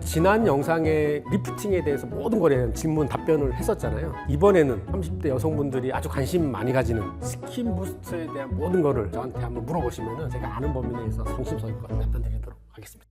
지난 영상에 리프팅에 대해서 모든 거에 대한 질문 답변을 했었잖아요. 이번에는 30대 여성분들이 아주 관심 많이 가지는 스킨 부스트에 대한 모든 거를 저한테 한번 물어보시면 제가 아는 범위 내에서 성심성의껏 답변 드리도록 하겠습니다.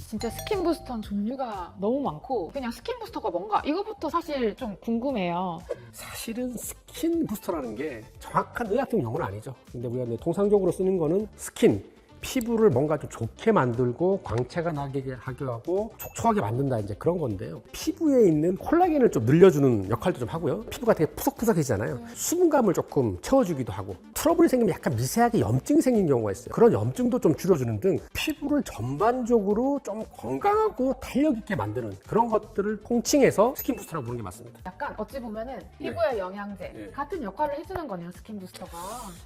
진짜 스킨 부스터는 종류가 너무 많고 그냥 스킨 부스터가 뭔가 이거부터 사실 좀 궁금해요. 사실은 스킨 부스터라는 게 정확한 의학적 용어는 아니죠. 근데 우리가 통상적으로 쓰는 거는 스킨, 피부를 뭔가 좀 좋게 만들고 광채가 나게 하게 하고 촉촉하게 만든다, 이제 그런 건데요. 피부에 있는 콜라겐을 좀 늘려주는 역할도 좀 하고요. 피부가 되게 푸석푸석해지잖아요. 수분감을 조금 채워주기도 하고, 트러블이 생기면 약간 미세하게 염증이 생긴 경우가 있어요. 그런 염증도 좀 줄여주는 등 피부를 전반적으로 좀 건강하고 탄력 있게 만드는 그런 것들을 통칭해서 스킨 부스터라고 부르는 게 맞습니다. 약간 어찌 보면은 피부에 영양제 같은 역할을 해주는 거네요, 스킨 부스터가.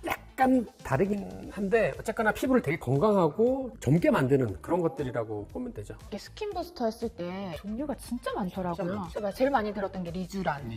약간 다르긴 한데 어쨌거나 피부를 되게 건강하고 젊게 만드는 그런 것들이라고 보면 되죠. 이게 스킨 부스터 했을 때 종류가 진짜 많더라고요. 제가 제일 많이 들었던 게 리쥬란,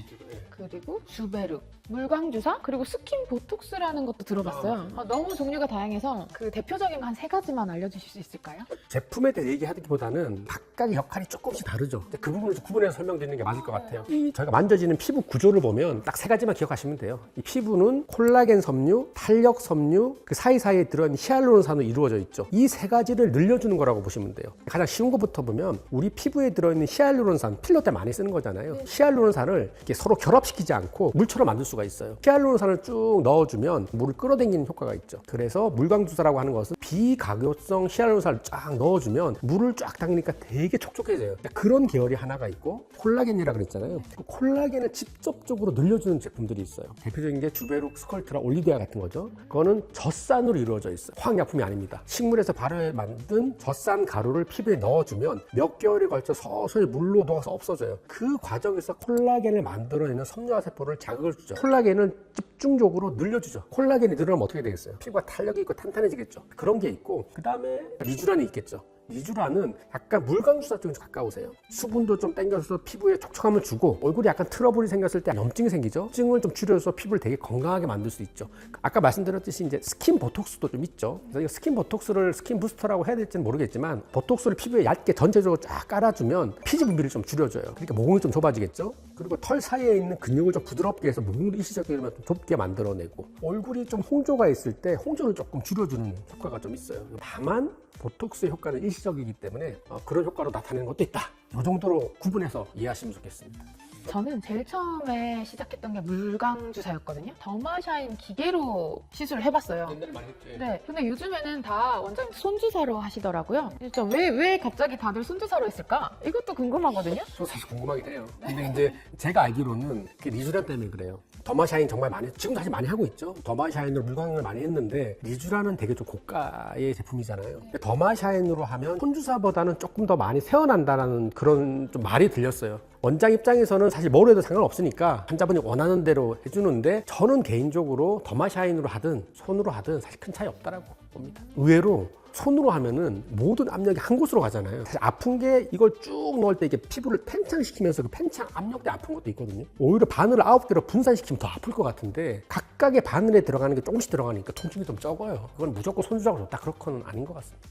그리고 주베르, 물광주사, 그리고 스킨 보톡스라는 것도 들어봤어요. 너무 종류가 다양해서 그 대표적인 한 3가지만 알려주실 수 있을까요? 제품에 대해 얘기하기보다는 각각의 역할이 조금씩 다르죠. 그 부분을 좀 구분해서 설명드리는 게 맞을 것 같아요. 이 저희가 만져지는 피부 구조를 보면 딱 3가지만 기억하시면 돼요. 이 피부는 콜라겐 섬유, 탄력 섬유, 그 사이사이에 들어있는 히알루론산으로 이루어져 있죠. 이 3가지를 늘려주는 거라고 보시면 돼요. 가장 쉬운 것부터 보면 우리 피부에 들어있는 히알루론산, 필러 때 많이 쓰는 거잖아요. 히알루론산을 이렇게 서로 결합시키지 않고 물처럼 만들 수가 있어요. 히알루론산을 쭉 넣어주면 물을 끌어당기는 효과가 있죠. 그래서 물광주사라고 하는 것은 비각용성 히알루론산을 쫙 넣어주면 물을 쫙 당기니까 되게 촉촉해져요. 그런 계열이 하나가 있고, 콜라겐이라 그랬잖아요. 콜라겐을 직접적으로 늘려주는 제품들이 있어요. 대표적인 게 주베룩, 스컬트라, 올리디아 같은 거죠. 그거는 젖산으로 이루어져 있어요. 화학약품이 아닙니다. 식물에서 발효해 만든 젖산 가루를 피부에 넣어주면 몇 개월에 걸쳐 서서히 물로 녹아서 없어져요. 그 과정에서 콜라겐을 만들어내는 섬유화 세포를 자극을 주죠. 콜라겐을 집중적으로 늘려주죠. 콜라겐이 늘어나면 어떻게 되겠어요? 피부가 탄력이 있고 탄탄해지겠죠. 그런 게 있고, 그 다음에 리쥬란이 있겠죠. 리쥬란은 약간 물광주사 쪽에 좀 가까우세요. 수분도 좀 당겨서 피부에 촉촉함을 주고, 얼굴에 약간 트러블이 생겼을 때 염증이 생기죠. 염증을 좀 줄여서 피부를 되게 건강하게 만들 수 있죠. 아까 말씀드렸듯이 이제 스킨 보톡스도 좀 있죠. 그래서 스킨 보톡스를 스킨 부스터라고 해야 될지는 모르겠지만, 보톡스를 피부에 얇게 전체적으로 쫙 깔아주면 피지 분비를 좀 줄여줘요. 그러니까 모공이 좀 좁아지겠죠. 그리고 털 사이에 있는 근육을 좀 부드럽게 해서 모공도 일시적이면 좀 좁게 만들어내고, 얼굴이 좀 홍조가 있을 때 홍조를 조금 줄여주는 효과가 좀 있어요. 다만 보톡스의 효과는 일시적이기 때문에 그런 효과로 나타내는 것도 있다. 이 정도로 구분해서 이해하시면 좋겠습니다. 저는 제일 처음에 시작했던 게 물광주사였거든요. 더마샤인 기계로 시술을 해봤어요. 옛날에 많이 했죠. 네, 근데 요즘에는 다 원장님 손주사로 하시더라고요. 진짜 왜 갑자기 다들 손주사로 했을까? 이것도 궁금하거든요. 저 사실 궁금하긴 해요. 근데 이제 제가 알기로는 그게 리쥬란 때문에 그래요. 더마샤인 정말 많이, 지금 사실 많이 하고 있죠. 더마샤인으로 물광을 많이 했는데, 리쥬란은 되게 좀 고가의 제품이잖아요. 근데 더마샤인으로 하면 손주사보다는 조금 더 많이 새어난다는 그런 좀 말이 들렸어요. 원장 입장에서는 사실 뭐로 해도 상관없으니까 환자분이 원하는 대로 해주는데, 저는 개인적으로 더마샤인으로 하든 손으로 하든 사실 큰 차이 없다라고 봅니다. 의외로 손으로 하면은 모든 압력이 한 곳으로 가잖아요. 사실 아픈 게 이걸 쭉 넣을 때 이게 피부를 팽창시키면서 그 팽창 압력 때 아픈 것도 있거든요. 오히려 바늘을 9개로 분산시키면 더 아플 것 같은데, 각각의 바늘에 들어가는 게 조금씩 들어가니까 통증이 좀 적어요. 그건 무조건 손주사가 좋다, 그렇게는 아닌 것 같습니다.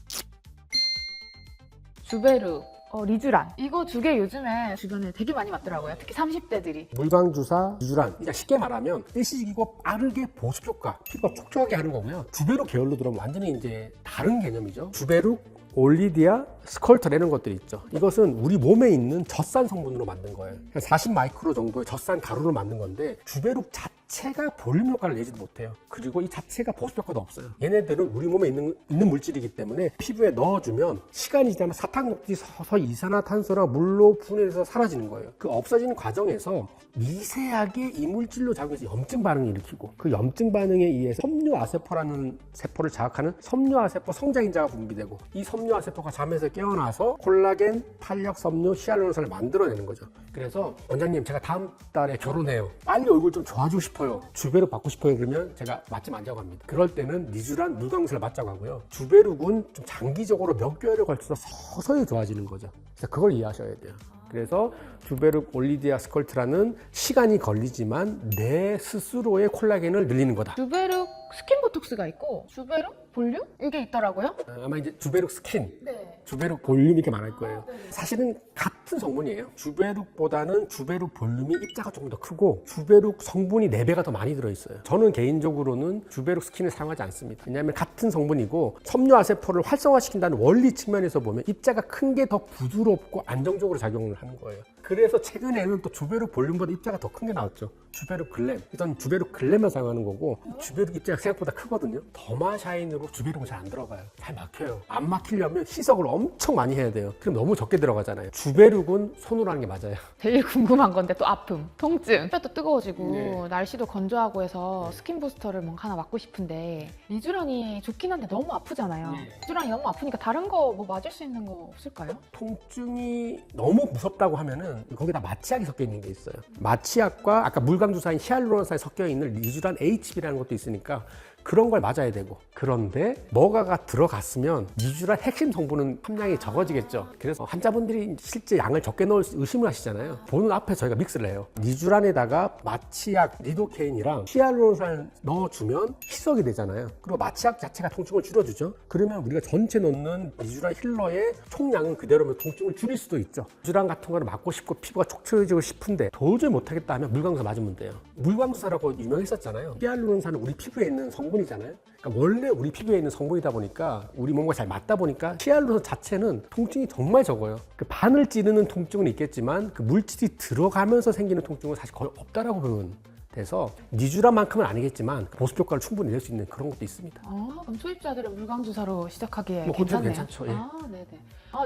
주베르, 리쥬란, 이거 2개 요즘에 주변에 되게 많이 맞더라고요. 특히 30대들이. 물광주사, 리쥬란, 그냥 쉽게 말하면 일시적이고 빠르게 보습 효과, 피부가 촉촉하게 하는 거고요. 주베룩 계열로 들어오면 완전히 이제 다른 개념이죠. 주베룩, 올리디아, 스컬터 이런 것들이 있죠. 이것은 우리 몸에 있는 젖산 성분으로 만든 거예요. 한 40 마이크로 정도의 젖산 가루를 만든 건데, 주베룩 자체가 볼륨 효과를 내지도 못해요. 그리고 이 자체가 보습 효과도 없어요. 얘네들은 우리 몸에 있는 물질이기 때문에 피부에 넣어주면 시간이 지나면 사탕껍질이 서서히 이산화탄소랑 물로 분해해서 사라지는 거예요. 그 없어지는 과정에서 미세하게 이물질로 작용해서 염증 반응을 일으키고, 그 염증 반응에 의해서 섬유아세포라는 세포를 자극하는 섬유아세포 성장인자가 분비되고, 이 섬유아세포가 잠에서 깨어나서 콜라겐, 탄력 섬유, 히알루론산을 만들어내는 거죠. 그래서 원장님, 제가 다음 달에 결혼해요. 빨리 얼굴 좀 좋아지고 싶어요. 주베룩 받고 싶어요. 그러면 제가 맞지 말자고 합니다. 그럴 때는 리쥬란, 물광주사를 맞자고 하고요. 주베룩은 좀 장기적으로 몇 개월에 걸쳐서 서서히 좋아지는 거죠. 그래서 그걸 이해하셔야 돼요. 그래서 주베룩 올리디아 스컬트라는 시간이 걸리지만 내 스스로의 콜라겐을 늘리는 거다. 주베룩 스킨 보톡스가 있고 주베룩 볼륨? 이게 있더라고요. 아마 이제 주베룩 스킨, 네. 주베룩 볼륨 이렇게 말할 거예요. 사실은 같은 성분이에요. 주베룩보다는 주베룩 볼륨이 입자가 조금 더 크고 주베룩 성분이 4배가 더 많이 들어있어요. 저는 개인적으로는 주베룩 스킨을 사용하지 않습니다. 왜냐하면 같은 성분이고 섬유아세포를 활성화시킨다는 원리 측면에서 보면 입자가 큰 게 더 부드럽고 안정적으로 작용을 하는 거예요. 그래서 최근에는 또 주베룩 볼륨보다 입자가 더 큰 게 나왔죠. 주베룩 글램. 일단 주베룩 글램만 사용하는 거고 주베룩 입자가 생각보다 크거든요. 더마샤인으로 주베룩은 잘 안 들어가요. 잘 막혀요. 안 막히려면 희석을 엄청 많이 해야 돼요. 그럼 너무 적게 들어가잖아요. 주베룩은 손으로 하는 게 맞아요. 제일 궁금한 건데 또 아픔, 통증. 뼈도 뜨거워지고 네. 날씨도 건조하고 해서 스킨 부스터를 뭔가 하나 맞고 싶은데 리쥬란이 좋긴 한데 너무 아프잖아요. 네. 리쥬란이 너무 아프니까 다른 거 뭐 맞을 수 있는 거 없을까요? 통증이 너무 무섭다고 하면은 거기다 마취약이 섞여 있는 게 있어요. 마취약과 아까 물광주사인 히알루론산이 섞여 있는 리쥬란 HB라는 것도 있으니까 그런 걸 맞아야 되고, 그런데 뭐가가 들어갔으면 리쥬란 핵심 성분은 함량이 적어지겠죠. 그래서 환자분들이 실제 양을 적게 넣을 의심을 하시잖아요. 보는 앞에 저희가 믹스를 해요. 리쥬란에다가 마취약 리도케인이랑 히알루론산을 넣어주면 희석이 되잖아요. 그리고 마취약 자체가 통증을 줄여주죠. 그러면 우리가 전체 넣는 리쥬란 힐러의 총량은 그대로면 통증을 줄일 수도 있죠. 리쥬란 같은 거를 맞고 싶고 피부가 촉촉해지고 싶은데 도저히 못하겠다 하면 물광주사 맞으면 돼요. 물광주사라고 유명했었잖아요. 히알루론산은 우리 피부에 있는 성분이잖아요. 그러니까 원래 우리 피부에 있는 성분이다 보니까 우리 몸과 잘 맞다 보니까 히알루론 자체는 통증이 정말 적어요. 그 바늘 찌르는 통증은 있겠지만 그 물질이 들어가면서 생기는 통증은 사실 거의 없다라고 보면 돼서 리쥬란만큼은 아니겠지만 보습 효과를 충분히 낼 수 있는 그런 것도 있습니다. 그럼 초입자들은 물광주사로 시작하기에 뭐 그것도 괜찮네요. 괜찮죠. 예. 네네.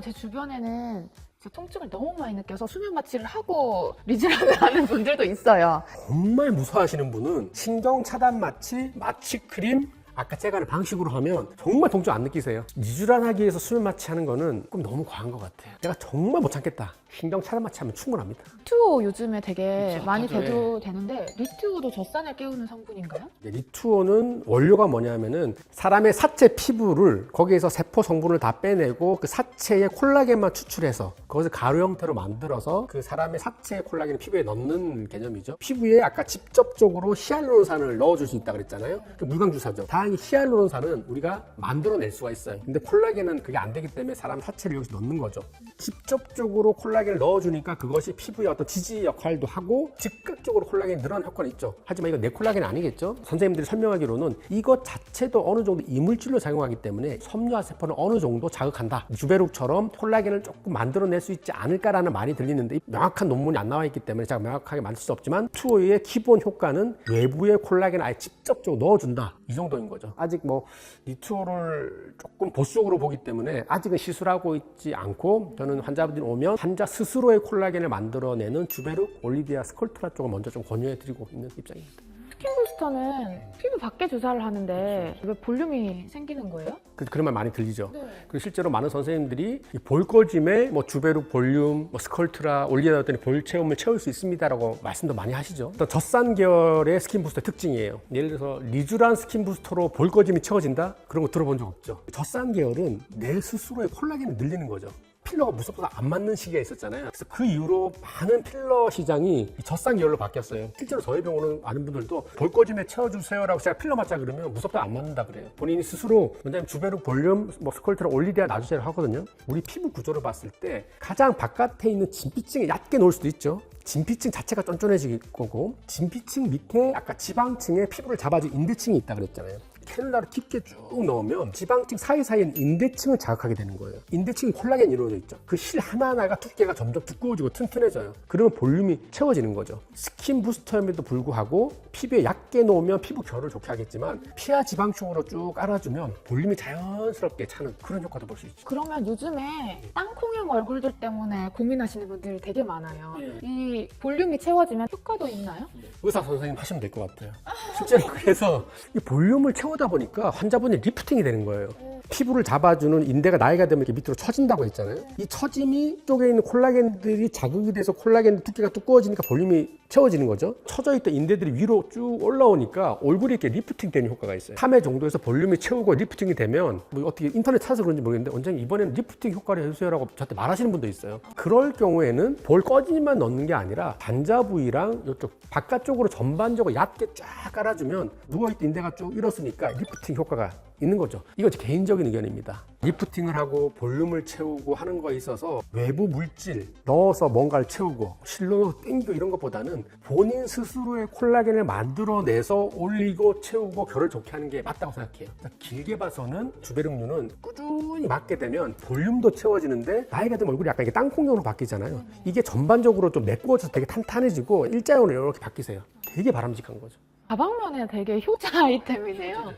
제 주변에는 진짜 통증을 너무 많이 느껴서 수면 마취를 하고 리쥬란을 하는 분들도 있어요. 정말 무서워하시는 분은 신경 차단 마취, 마취 크림, 아까 제가 하는 방식으로 하면 정말 통증 안 느끼세요. 리쥬란 하기 위해서 수면 마취하는 거는 조금 너무 과한 것 같아요. 내가 정말 못 참겠다. 신경 차단 마취하면 충분합니다. 리투오 요즘에 되게 그렇죠. 많이 맞아요. 대두되는데 리투오도 젖산을 깨우는 성분인가요? 리투오는 원료가 뭐냐면은 사람의 사체 피부를 거기에서 세포 성분을 다 빼내고 그 사체의 콜라겐만 추출해서 그것을 가루 형태로 만들어서 그 사람의 사체의 콜라겐을 피부에 넣는 개념이죠. 피부에 아까 직접적으로 히알루론산을 넣어줄 수 있다고 그랬잖아요. 그 물광주사죠. 다행히 히알루론산은 우리가 만들어낼 수가 있어요. 근데 콜라겐은 그게 안 되기 때문에 사람 사체를 여기서 넣는 거죠. 직접적으로 콜라겐을 넣어주니까 그것이 피부의 어떤 지지 역할도 하고 즉각적으로 콜라겐이 늘어나는 효과는 있죠. 하지만 이건 내 콜라겐이 아니겠죠. 선생님들이 설명하기로는 이것 자체도 어느 정도 이물질로 작용하기 때문에 섬유화세포는 어느 정도 자극한다. 주베룩처럼 콜라겐을 조금 만들어낼 수 있지 않을까라는 말이 들리는데 명확한 논문이 안 나와 있기 때문에 제가 명확하게 만들 수 없지만 투오의 기본 효과는 외부의 콜라겐을 아예 직접적으로 넣어준다. 이 정도인 거죠. 아직 뭐 리투오를 조금 보수적으로 보기 때문에 아직은 시술하고 있지 않고 저는 환자분들이 오면 환자 스스로의 콜라겐을 만들어내는 주베룩 올리디아 스컬트라 쪽을 먼저 좀 권유해드리고 있는 입장입니다. 스킨 부스터는 피부 밖에 주사를 하는데 왜 볼륨이 생기는 거예요? 그런 말 많이 들리죠. 네. 그리고 실제로 많은 선생님들이 이 볼거짐에 뭐 주베룩 볼륨, 뭐 스컬트라 올리에다 볼 체험을 채울 수 있습니다라고 말씀도 많이 하시죠. 어떤 젖산 계열의 스킨 부스터의 특징이에요. 예를 들어서 리쥬란 스킨 부스터로 볼거짐이 채워진다? 그런 거 들어본 적 없죠. 젖산 계열은 내 스스로의 콜라겐을 늘리는 거죠. 필러가 무섭거나 안 맞는 시기가 있었잖아요. 그래서 그 이후로 많은 필러 시장이 젖산 계열로 바뀌었어요. 실제로 저희 병원은 아는 분들도 볼거짐에 채워주세요라고 제가 필러 맞자 그러면 무섭다 안 맞는다 그래요. 본인이 스스로 왜냐면 주베룩 볼륨, 뭐 스컬트라 올리디아 놔주세요 하거든요. 우리 피부 구조를 봤을 때 가장 바깥에 있는 진피층이 얕게 놓을 수도 있죠. 진피층 자체가 쫀쫀해질 거고 진피층 밑에 아까 지방층에 피부를 잡아준 인대층이 있다 그랬잖아요. 캐놀라를 깊게 쭉 넣으면 지방층 사이사이에 인대층을 자극하게 되는 거예요. 인대층이 콜라겐이 이루어져 있죠. 그 실 하나하나가 두께가 점점 두꺼워지고 튼튼해져요. 그러면 볼륨이 채워지는 거죠. 스킨 부스터임에도 불구하고 피부에 얕게 놓으면 피부 결을 좋게 하겠지만 피하 지방층으로 쭉 깔아주면 볼륨이 자연스럽게 차는 그런 효과도 볼 수 있죠. 그러면 요즘에 땅콩형 얼굴들 때문에 고민하시는 분들이 되게 많아요. 이 볼륨이 채워지면 효과도 있나요? 의사 선생님 하시면 될 것 같아요. 실제로 그래서 이 볼륨을 채우다 보니까 환자분이 리프팅이 되는 거예요. 피부를 잡아주는 인대가 나이가 되면 이렇게 밑으로 처진다고 했잖아요. 이 처짐이 쪽에 있는 콜라겐들이 자극이 돼서 콜라겐 두께가 두꺼워지니까 볼륨이 채워지는 거죠. 처져 있던 인대들이 위로 쭉 올라오니까 얼굴이 이렇게 리프팅 되는 효과가 있어요. 3회 정도에서 볼륨이 채우고 리프팅이 되면 뭐 어떻게 인터넷 찾아서 그런지 모르겠는데 원장님 이번에는 리프팅 효과를 해주세요라고 저한테 말하시는 분도 있어요. 그럴 경우에는 볼 꺼짐만 넣는 게 아니라 반자 부위랑 이쪽 바깥쪽으로 전반적으로 얕게 쫙 깔아주면 누워있던 인대가 쭉 일었으니까 리프팅 효과가 있는 거죠. 이건 제 개인적인 의견입니다. 리프팅을 하고 볼륨을 채우고 하는 거에 있어서 외부 물질 넣어서 뭔가를 채우고 실로 땡기고 이런 것보다는 본인 스스로의 콜라겐을 만들어내서 올리고 채우고 결을 좋게 하는 게 맞다고 생각해요. 길게 봐서는 주베륵류는 꾸준히 맞게 되면 볼륨도 채워지는데 나이가 들면 얼굴이 약간 이게 땅콩형으로 바뀌잖아요. 이게 전반적으로 좀 메꾸어져서 되게 탄탄해지고 일자형으로 이렇게 바뀌세요. 되게 바람직한 거죠. 가방면에 되게 효자 아이템이네요.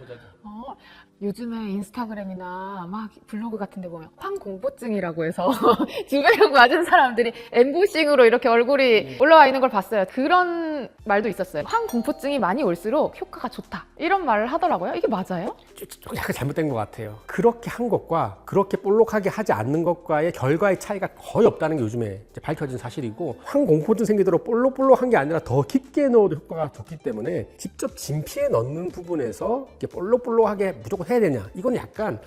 요즘에 인스타그램이나 막 블로그 같은 데 보면 황공포증이라고 해서 주베륵 맞은 사람들이 엠보싱으로 이렇게 얼굴이 올라와 있는 걸 봤어요. 그런 말도 있었어요. 황공포증이 많이 올수록 효과가 좋다. 이런 말을 하더라고요. 이게 맞아요? 약간 잘못된 것 같아요. 그렇게 한 것과 그렇게 볼록하게 하지 않는 것과의 결과의 차이가 거의 없다는 게 요즘에 이제 밝혀진 사실이고 황공포증 생기도록 볼록볼록한 게 아니라 더 깊게 넣어도 효과가 좋기 때문에 직접 진피에 넣는 부분에서 이렇게 볼록볼록하게 무조건 해야 되냐 이건 약간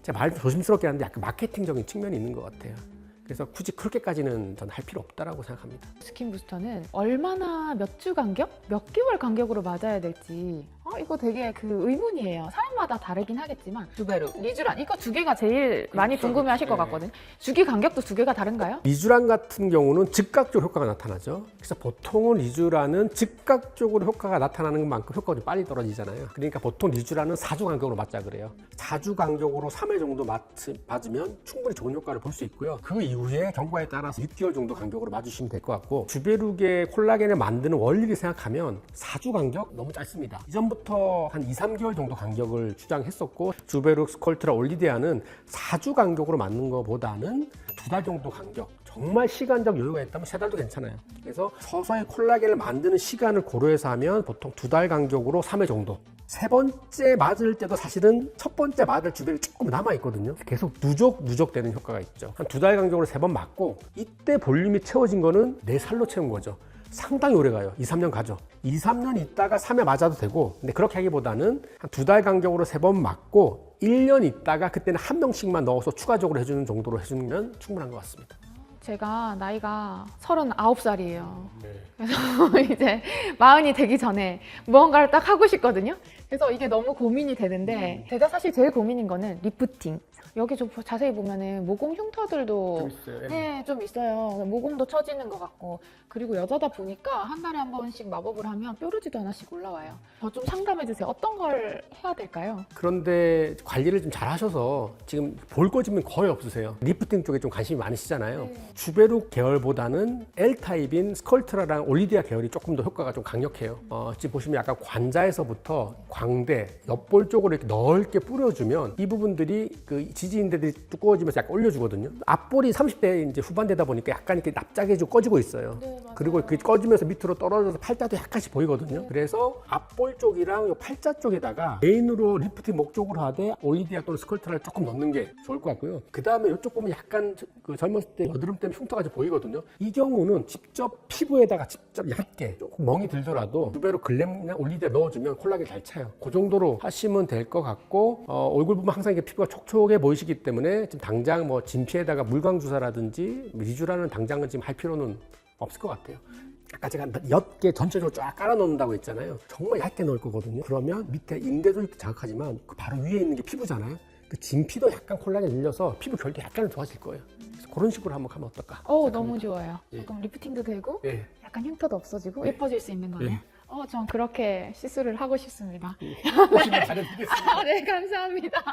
제가 말 조심스럽게 하는데 약간 마케팅적인 측면이 있는 것 같아요. 그래서 굳이 그렇게까지는 저는 할 필요 없다라고 생각합니다. 스킨 부스터는 얼마나 몇 주 간격? 몇 개월 간격으로 맞아야 될지 이거 되게 그 의문이에요. 사람마다 다르긴 하겠지만 주베륵, 리쥬란 이거 두 개가 제일 많이 궁금해하실 것 같거든요. 주기 간격도 두 개가 다른가요? 리쥬란 같은 경우는 즉각적으로 효과가 나타나죠. 그래서 보통은 리쥬란은 즉각적으로 효과가 나타나는 것만큼 효과가 좀 빨리 떨어지잖아요. 그러니까 보통 리쥬란은 4주 간격으로 맞자 그래요. 4주 간격으로 3회 정도 맞으면 충분히 좋은 효과를 볼 수 있고요. 그 이후에 경과에 따라서 6개월 정도 간격으로 맞으시면 될 것 같고 주베륵의 콜라겐을 만드는 원리를 생각하면 4주 간격 너무 짧습니다. 이전부터 한 2, 3개월 정도 간격을 주장했었고 주베륵, 스컬트라, 올리데아는 4주 간격으로 맞는 것보다는 2달 정도 간격 정말 시간적 여유가 있다면 3달도 괜찮아요. 그래서 서서히 콜라겐을 만드는 시간을 고려해서 하면 보통 2달 간격으로 3회 정도 세 번째 맞을 때도 사실은 첫 번째 맞을 주변이 조금 남아있거든요. 계속 누적되는 효과가 있죠. 한 2달 간격으로 3번 맞고 이때 볼륨이 채워진 거는 4살로 채운 거죠. 상당히 오래 가요. 2, 3년 가죠. 2, 3년 있다가 3회 맞아도 되고 근데 그렇게 하기보다는 한 2달 간격으로 3번 맞고 1년 있다가 그때는 한 명씩만 넣어서 추가적으로 해주는 정도로 해주면 충분한 것 같습니다. 제가 나이가 39살이에요. 네. 그래서 이제 마흔이 되기 전에 무언가를 딱 하고 싶거든요. 그래서 이게 너무 고민이 되는데 제가 사실 제일 고민인 거는 리프팅. 여기 좀 자세히 보면은 모공 흉터들도 좀 있어요. 모공도 처지는 것 같고 그리고 여자다 보니까 한 달에 한 번씩 마법을 하면 뾰루지도 하나씩 올라와요. 저 좀 상담해 주세요. 어떤 걸 해야 될까요? 그런데 관리를 좀 잘 하셔서 지금 볼 꺼짐은 거의 없으세요. 리프팅 쪽에 좀 관심이 많으시잖아요. 주베륵 계열보다는 L타입인 스컬트라랑 올리데아 계열이 조금 더 효과가 좀 강력해요. 지금 보시면 약간 관자에서부터 광대, 옆볼 쪽으로 이렇게 넓게 뿌려주면 이 부분들이 그 지지인대들이 두꺼워지면서 약간 올려주거든요. 앞볼이 30대 이제 후반되다 보니까 약간 이렇게 납작해지고 꺼지고 있어요. 그리고 그 꺼지면서 밑으로 떨어져서 팔자도 약간씩 보이거든요. 그래서 앞볼 쪽이랑 요 팔자 쪽에다가 메인으로 리프팅 목적으로 하되 올리데아 또는 스컬트라를 조금 넣는 게 좋을 것 같고요. 그 다음에 이쪽 보면 약간 그 젊었을 때 여드름 때문에 흉터가 좀 보이거든요. 이 경우는 직접 피부에다가 직접 얇게 조금 멍이 들더라도 주베륵 글램이나 올리데아 넣어주면 콜라겐 잘 차요. 그 정도로 하시면 될 것 같고 얼굴 보면 항상 이게 피부가 촉촉해 보이시기 때문에 지금 당장 뭐 진피에다가 물광 주사라든지 리쥬란은 당장은 지금 할 필요는 없을 것 같아요. 아까 제가 옅게 전체적으로 쫙 깔아 넣는다고 했잖아요. 정말 얇게 넣을 거거든요. 그러면 밑에 인대도 자극하지만 그 바로 위에 있는 게 피부잖아요. 그 진피도 약간 콜라겐 늘려서 피부 결도 약간은 좋아질 거예요. 그래서 그런 식으로 한번 가면 어떨까? 너무 좋아요. 그럼 리프팅도 되고 약간 흉터도 없어지고 예뻐질 수 있는 거네요. 전 그렇게 시술을 하고 싶습니다. 오시면 잘해드리겠습니다. 네, 감사합니다.